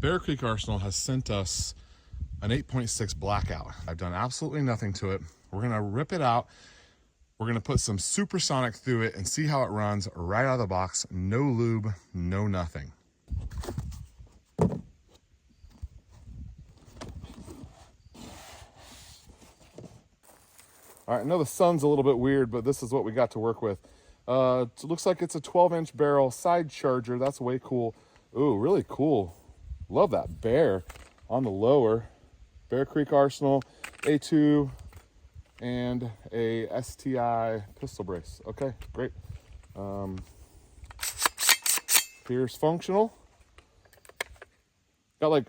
Bear Creek Arsenal has sent us an 8.6 Blackout. I've done absolutely nothing to it. We're gonna rip it out. We're gonna put some supersonic through it and see how it runs right out of the box. No lube, no nothing. All right, I know the sun's a little bit weird, but this is what we got to work with. It looks like it's a 12-inch barrel side charger. That's way cool. Ooh, really cool. Love that bear on the lower. Bear Creek Arsenal, A2, and a STI pistol brace. Okay, great. Here's functional. Got like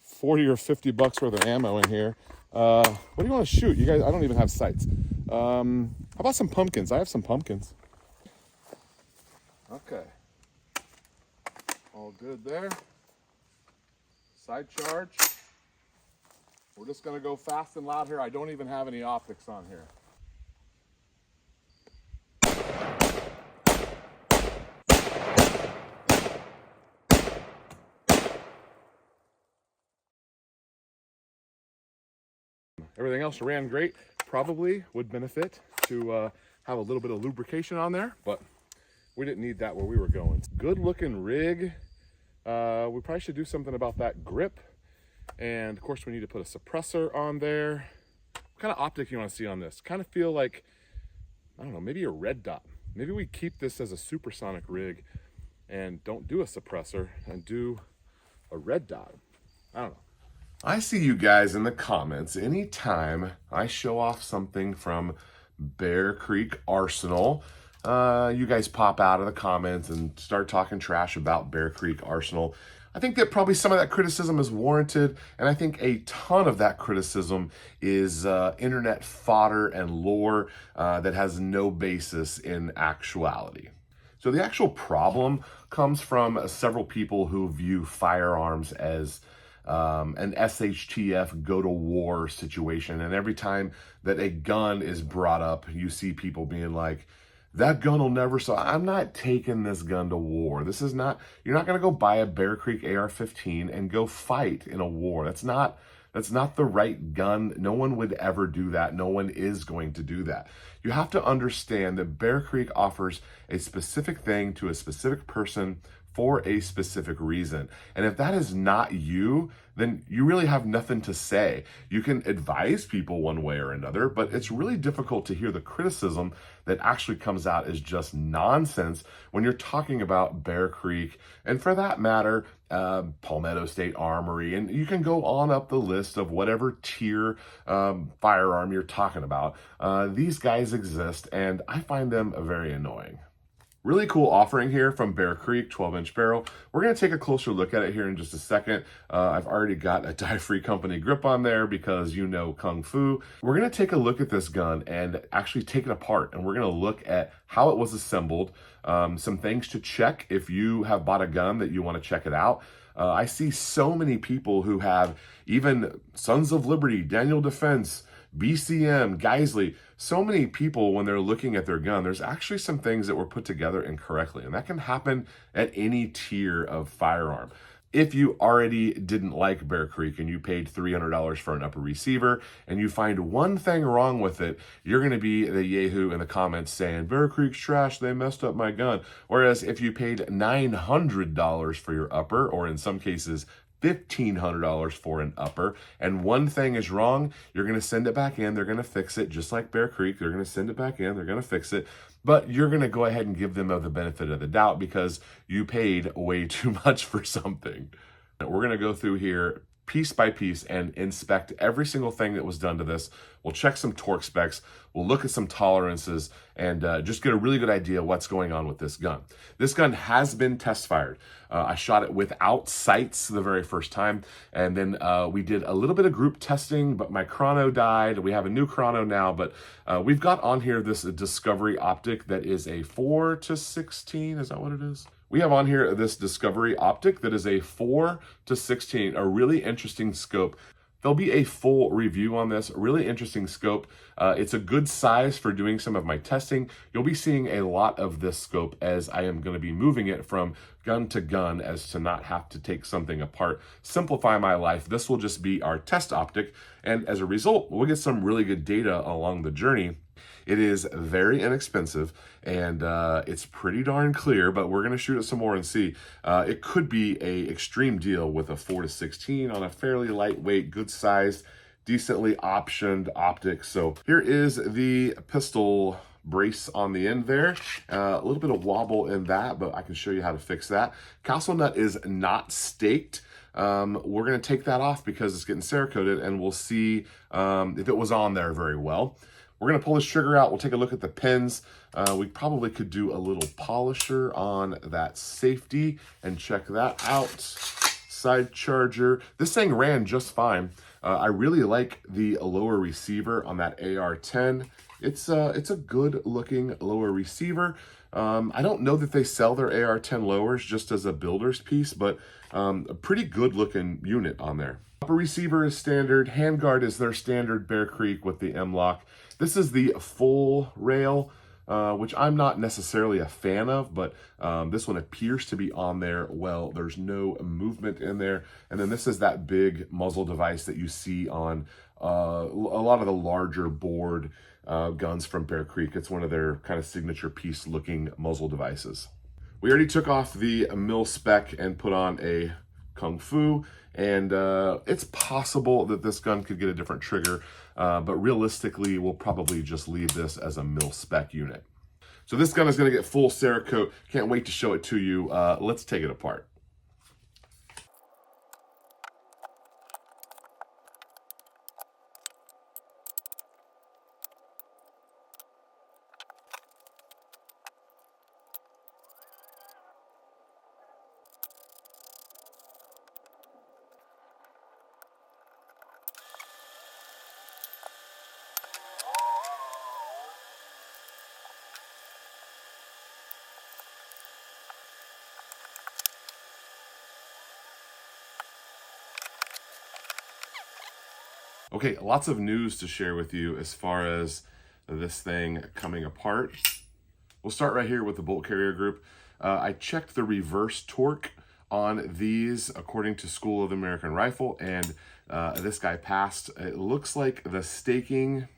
40 or 50 bucks worth of ammo in here. What do you want to shoot? You guys, I don't even have sights. How about some pumpkins? I have some pumpkins. Okay. All good there. Side charge. We're just gonna go fast and loud here. I don't even have any optics on here. Everything else ran great. Probably would benefit to have a little bit of lubrication on there, but we didn't need that where we were going. Good looking rig. We probably should do something about that grip. And of course we need to put a suppressor on there. What kind of optic you want to see on this? Kind of feel like, I don't know, maybe a red dot. Maybe we keep this as a supersonic rig and don't do a suppressor and do a red dot. I don't know. I see you guys in the comments anytime I show off something from Bear Creek Arsenal. You guys pop out of the comments and start talking trash about Bear Creek Arsenal. I think that probably some of that criticism is warranted, and I think a ton of that criticism is internet fodder and lore that has no basis in actuality. So the actual problem comes from several people who view firearms as an SHTF go to war situation. And every time that a gun is brought up, you see people being like, that gun will never sell. I'm not taking this gun to war. This is not, you're not going to go buy a Bear Creek AR-15 and go fight in a war. That's not the right gun. No one would ever do that. No one is going to do that. You have to understand that Bear Creek offers a specific thing to a specific person for a specific reason. And if that is not you, then you really have nothing to say. You can advise people one way or another, but it's really difficult to hear the criticism that actually comes out as just nonsense when you're talking about Bear Creek, and for that matter, Palmetto State Armory, and you can go on up the list of whatever tier firearm you're talking about. These guys exist, and I find them very annoying. Really cool offering here from Bear Creek, 12-inch barrel. We're going to take a closer look at it here in just a second. I've already got a die-free company grip on there because you know Kung Fu. We're going to take a look at this gun and actually take it apart, and we're going to look at how it was assembled, some things to check if you have bought a gun that you want to check it out. I see so many people who have even Sons of Liberty, Daniel Defense, BCM, Geisley, so many people when they're looking at their gun, there's actually some things that were put together incorrectly, and that can happen at any tier of firearm. If you already didn't like Bear Creek and you paid $300 for an upper receiver and you find one thing wrong with it, you're going to be the yahoo in the comments saying, Bear Creek's trash, they messed up my gun. Whereas if you paid $900 for your upper, or in some cases, $1,500 for an upper, and one thing is wrong, you're going to send it back in, they're going to fix it, just like Bear Creek, they're going to send it back in, they're going to fix it, but you're going to go ahead and give them the benefit of the doubt because you paid way too much for something. We're going to go through here piece by piece and inspect every single thing that was done to this. We'll check some torque specs, we'll look at some tolerances, and just get a really good idea of what's going on with this gun. This gun has been test fired. I shot it without sights the very first time, and then we did a little bit of group testing, but my chrono died. We have a new chrono now, but we've got on here this Discovery optic that is a 4-16, is that what it is? We have on here this Discovery optic that is a 4-16, a really interesting scope. There'll be a full review on this. Really interesting scope. It's a good size for doing some of my testing. You'll be seeing a lot of this scope as I am going to be moving it from gun to gun as to not have to take something apart. Simplify my life. This will just be our test optic. And as a result, we'll get some really good data along the journey. It is very inexpensive and it's pretty darn clear, but we're going to shoot it some more and see. It could be a extreme deal with a 4-16 on a fairly lightweight, good size, decently optioned optic. So here is the pistol brace on the end there. A little bit of wobble in that, but I can show you how to fix that. Castle nut is not staked. We're going to take that off because it's getting Cerakoted, and we'll see if it was on there very well. We're going to pull this trigger out. We'll take a look at the pins. We probably could do a little polisher on that safety and check that out. Side charger. This thing ran just fine. I really like the lower receiver on that AR-10. It's a good looking lower receiver. I don't know that they sell their AR-10 lowers just as a builder's piece, but a pretty good looking unit on there. Upper receiver is standard. Handguard is their standard Bear Creek with the M-LOK. This is the full rail, which I'm not necessarily a fan of, but this one appears to be on there well. There's no movement in there. And then this is that big muzzle device that you see on a lot of the larger board guns from Bear Creek. It's one of their kind of signature piece looking muzzle devices. We already took off the mil spec and put on a Kung Fu, and it's possible that this gun could get a different trigger, but realistically we'll probably just leave this as a mil spec unit. So this gun is going to get full Cerakote. Can't wait to show it to you. Let's take it apart. Okay, lots of news to share with you as far as this thing coming apart. We'll start right here with the bolt carrier group. I checked the reverse torque on these according to School of the American Rifle, and this guy passed. It looks like the staking,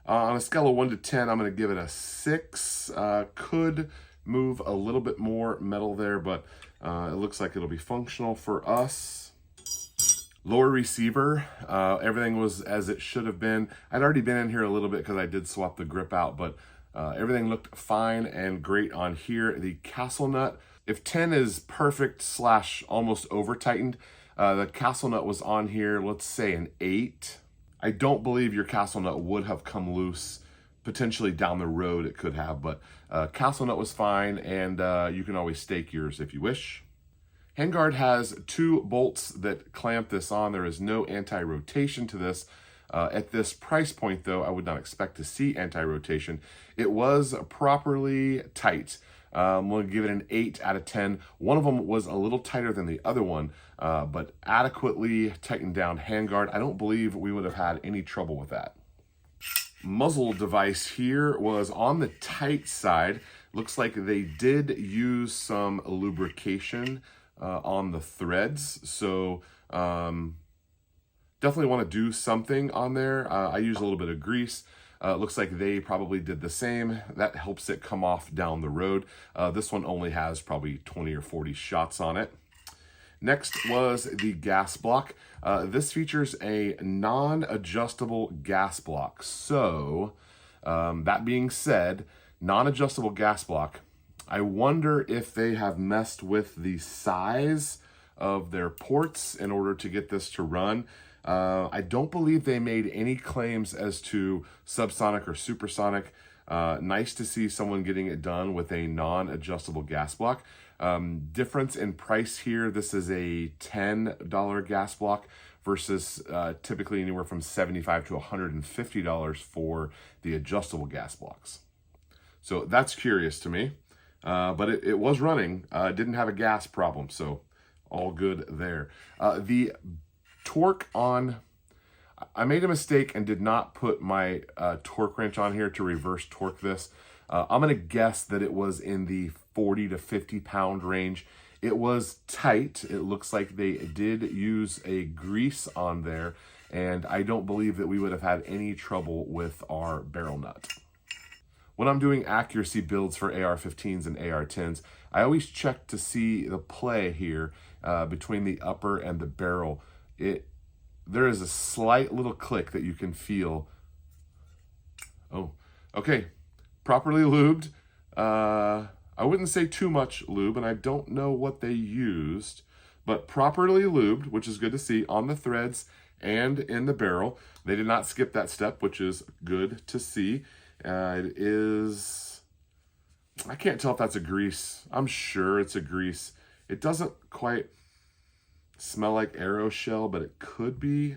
on a scale of 1 to 10, I'm going to give it a 6. Could move a little bit more metal there, but it looks like it'll be functional for us. Lower receiver, everything was as it should have been. I'd already been in here a little bit because I did swap the grip out, but everything looked fine and great on here. The castle nut, if 10 is perfect / almost over tightened, the castle nut was on here, let's say an 8. I don't believe your castle nut would have come loose. Potentially down the road it could have, but castle nut was fine, and you can always stake yours if you wish. Handguard has 2 bolts that clamp this on. There is no anti-rotation to this. At this price point, though, I would not expect to see anti-rotation. It was properly tight. We'll give it an 8 out of 10. One of them was a little tighter than the other one, but adequately tightened down handguard. I don't believe we would have had any trouble with that. Muzzle device here was on the tight side. Looks like they did use some lubrication on the threads, so definitely want to do something on there. I use a little bit of grease. Looks like they probably did the same. That helps it come off down the road. This one only has probably 20 or 40 shots on it. Next was the gas block. This features a non-adjustable gas block. So that being said, non-adjustable gas block, I wonder if they have messed with the size of their ports in order to get this to run. I don't believe they made any claims as to subsonic or supersonic. Nice to see someone getting it done with a non-adjustable gas block. Difference in price here. This is a $10 gas block versus typically anywhere from $75 to $150 for the adjustable gas blocks. So that's curious to me. But it was running, didn't have a gas problem, so all good there. The torque on, I made a mistake and did not put my torque wrench on here to reverse torque this. I'm gonna guess that it was in the 40 to 50 pound range. It was tight. It looks like they did use a grease on there, and I don't believe that we would have had any trouble with our barrel nut. When I'm doing accuracy builds for AR-15s and AR-10s, I always check to see the play here between the upper and the barrel. There is a slight little click that you can feel. Oh, okay, properly lubed. I wouldn't say too much lube, and I don't know what they used, but properly lubed, which is good to see on the threads and in the barrel. They did not skip that step, which is good to see. It is, I can't tell if that's a grease. I'm sure it's a grease. It doesn't quite smell like aeroshell, but it could be.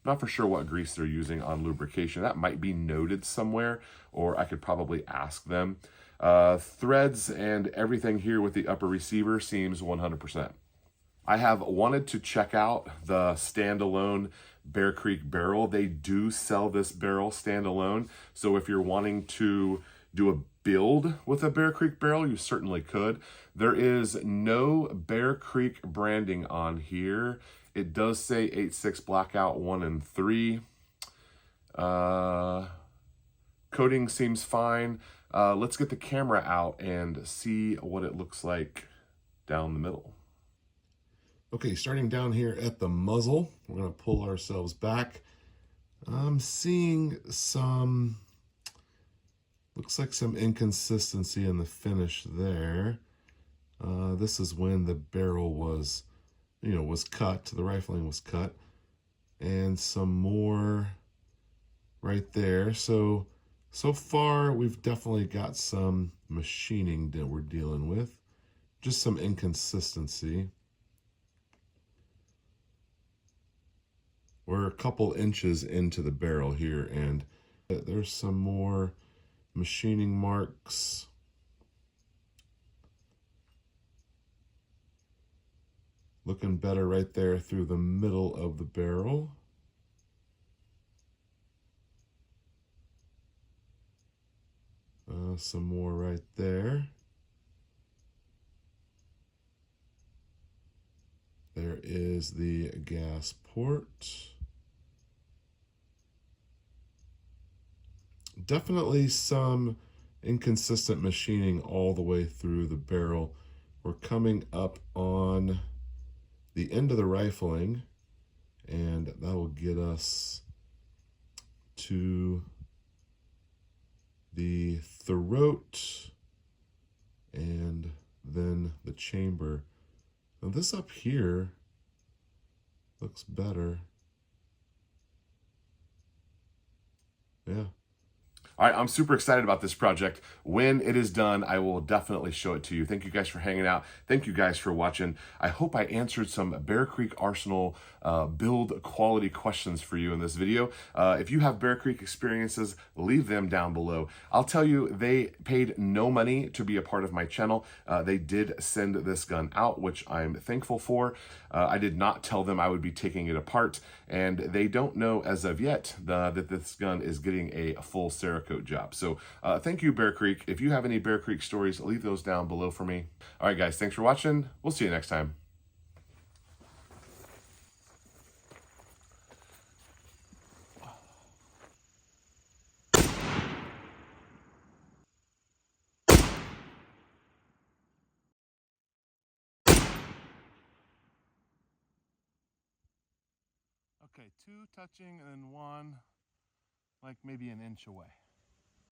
Not for sure what grease they're using on lubrication. That might be noted somewhere, or I could probably ask them. Threads and everything here with the upper receiver seems 100%. I have wanted to check out the standalone Bear Creek barrel. They do sell this barrel standalone. So if you're wanting to do a build with a Bear Creek barrel, you certainly could. There is no Bear Creek branding on here. It does say 8.6 Blackout 1 and 3. Coating seems fine. Let's get the camera out and see what it looks like down the middle. Okay, starting down here at the muzzle, we're going to pull ourselves back. I'm seeing some, looks like some inconsistency in the finish there. This is when the barrel was, was cut, the rifling was cut, and some more right there. So far we've definitely got some machining that we're dealing with, just some inconsistency. We're a couple inches into the barrel here, and there's some more machining marks. Looking better right there through the middle of the barrel. Some more right there. There is the gas port. Definitely some inconsistent machining all the way through the barrel. We're coming up on the end of the rifling, and that will get us to the throat and then the chamber. Now this up here looks better. Yeah. All right, I'm super excited about this project. When it is done, I will definitely show it to you. Thank you guys for hanging out. Thank you guys for watching. I hope I answered some Bear Creek Arsenal build quality questions for you in this video. If you have Bear Creek experiences, leave them down below. I'll tell you, they paid no money to be a part of my channel. They did send this gun out, which I'm thankful for. I did not tell them I would be taking it apart, and they don't know as of yet that this gun is getting a full Cerakote job. So thank you, Bear Creek. If you have any Bear Creek stories, leave those down below for me. All right, guys, thanks for watching. We'll see you next time. Okay, 2 touching and then 1 like maybe an inch away.